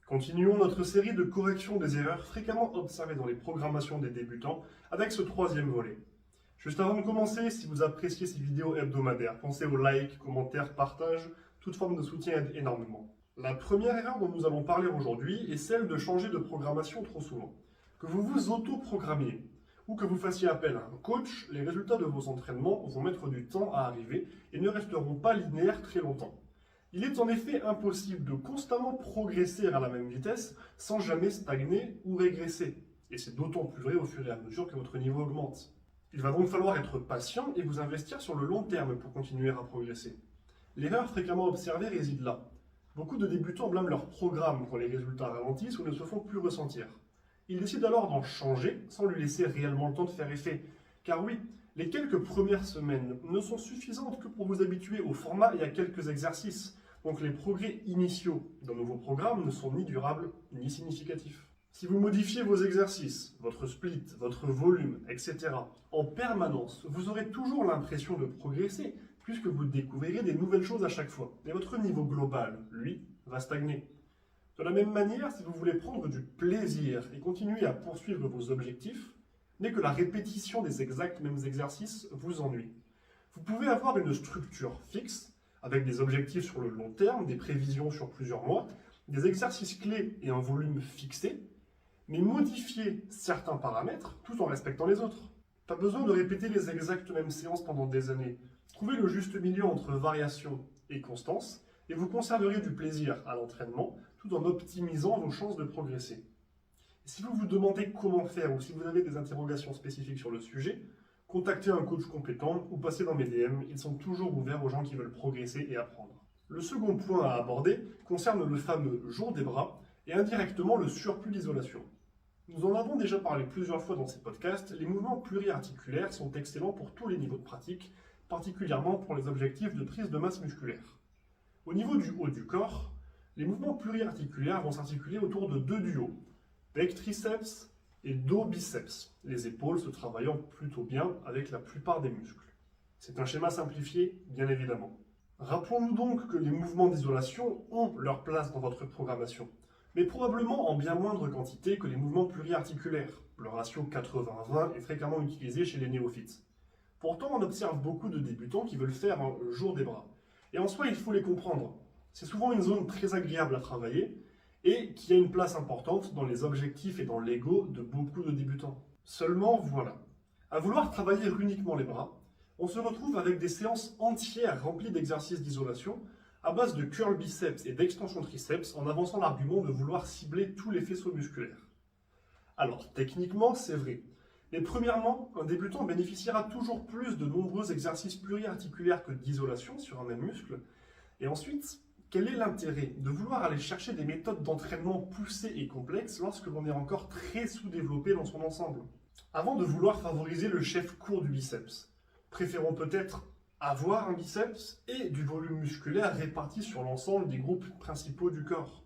Continuons notre série de correction des erreurs fréquemment observées dans les programmations des débutants avec ce troisième volet. Juste avant de commencer, si vous appréciez ces vidéos hebdomadaires, pensez aux likes, commentaires, partages, toute forme de soutien aide énormément. La première erreur dont nous allons parler aujourd'hui est celle de changer de programmation trop souvent. Que vous vous auto-programmiez ou que vous fassiez appel à un coach, les résultats de vos entraînements vont mettre du temps à arriver et ne resteront pas linéaires très longtemps. Il est en effet impossible de constamment progresser à la même vitesse sans jamais stagner ou régresser. Et c'est d'autant plus vrai au fur et à mesure que votre niveau augmente. Il va donc falloir être patient et vous investir sur le long terme pour continuer à progresser. L'erreur fréquemment observée réside là. Beaucoup de débutants blâment leur programme quand les résultats ralentissent ou ne se font plus ressentir. Ils décident alors d'en changer sans lui laisser réellement le temps de faire effet. Car oui, les quelques premières semaines ne sont suffisantes que pour vous habituer au format et à quelques exercices. Donc les progrès initiaux d'un nouveau programme ne sont ni durables ni significatifs. Si vous modifiez vos exercices, votre split, votre volume, etc. en permanence, vous aurez toujours l'impression de progresser puisque vous découvrirez des nouvelles choses à chaque fois. Et votre niveau global, lui, va stagner. De la même manière, si vous voulez prendre du plaisir et continuer à poursuivre vos objectifs, dès que la répétition des exacts mêmes exercices vous ennuie. Vous pouvez avoir une structure fixe, avec des objectifs sur le long terme, des prévisions sur plusieurs mois, des exercices clés et un volume fixé, mais modifier certains paramètres tout en respectant les autres. Pas besoin de répéter les exactes mêmes séances pendant des années. Trouvez le juste milieu entre variation et constance, et vous conserverez du plaisir à l'entraînement, tout en optimisant vos chances de progresser. Si vous vous demandez comment faire ou si vous avez des interrogations spécifiques sur le sujet, contactez un coach compétent ou passez dans mes DM, ils sont toujours ouverts aux gens qui veulent progresser et apprendre. Le second point à aborder concerne le fameux jour des bras et indirectement le surplus d'isolation. Nous en avons déjà parlé plusieurs fois dans ces podcasts, les mouvements pluriarticulaires sont excellents pour tous les niveaux de pratique, particulièrement pour les objectifs de prise de masse musculaire. Au niveau du haut du corps, les mouvements pluriarticulaires vont s'articuler autour de deux duos, pec triceps et dos biceps, les épaules se travaillant plutôt bien avec la plupart des muscles. C'est un schéma simplifié, bien évidemment. Rappelons-nous donc que les mouvements d'isolation ont leur place dans votre programmation, mais probablement en bien moindre quantité que les mouvements pluriarticulaires. Le ratio 80-20 est fréquemment utilisé chez les néophytes. Pourtant, on observe beaucoup de débutants qui veulent faire un jour des bras. Et en soi, il faut les comprendre. C'est souvent une zone très agréable à travailler, et qui a une place importante dans les objectifs et dans l'ego de beaucoup de débutants. Seulement, voilà. À vouloir travailler uniquement les bras, on se retrouve avec des séances entières remplies d'exercices d'isolation à base de curl biceps et d'extension triceps en avançant l'argument de vouloir cibler tous les faisceaux musculaires. Alors, techniquement, c'est vrai. Mais premièrement, un débutant bénéficiera toujours plus de nombreux exercices pluriarticulaires que d'isolation sur un même muscle. Et ensuite, quel est l'intérêt de vouloir aller chercher des méthodes d'entraînement poussées et complexes lorsque l'on est encore très sous-développé dans son ensemble? Avant de vouloir favoriser le chef court du biceps, préférons peut-être avoir un biceps et du volume musculaire réparti sur l'ensemble des groupes principaux du corps.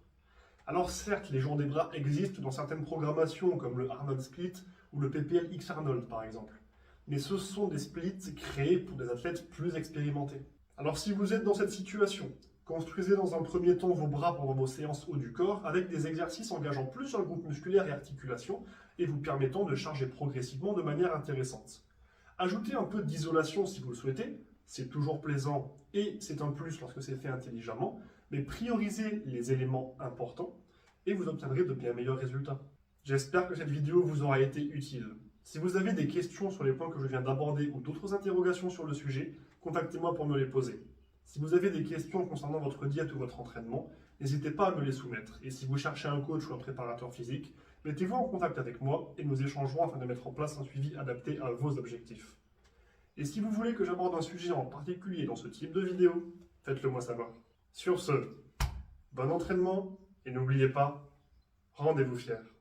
Alors certes, les jours des bras existent dans certaines programmations comme le Arnold Split ou le PPL X Arnold par exemple. Mais ce sont des splits créés pour des athlètes plus expérimentés. Alors si vous êtes dans cette situation, construisez dans un premier temps vos bras pendant vos séances haut du corps avec des exercices engageant plus un groupe musculaire et articulation et vous permettant de charger progressivement de manière intéressante. Ajoutez un peu d'isolation si vous le souhaitez, c'est toujours plaisant et c'est un plus lorsque c'est fait intelligemment, mais priorisez les éléments importants et vous obtiendrez de bien meilleurs résultats. J'espère que cette vidéo vous aura été utile. Si vous avez des questions sur les points que je viens d'aborder ou d'autres interrogations sur le sujet, contactez-moi pour me les poser. Si vous avez des questions concernant votre diète ou votre entraînement, n'hésitez pas à me les soumettre. Et si vous cherchez un coach ou un préparateur physique, mettez-vous en contact avec moi et nous échangerons afin de mettre en place un suivi adapté à vos objectifs. Et si vous voulez que j'aborde un sujet en particulier dans ce type de vidéo, faites-le moi savoir. Sur ce, bon entraînement et n'oubliez pas, rendez-vous fiers.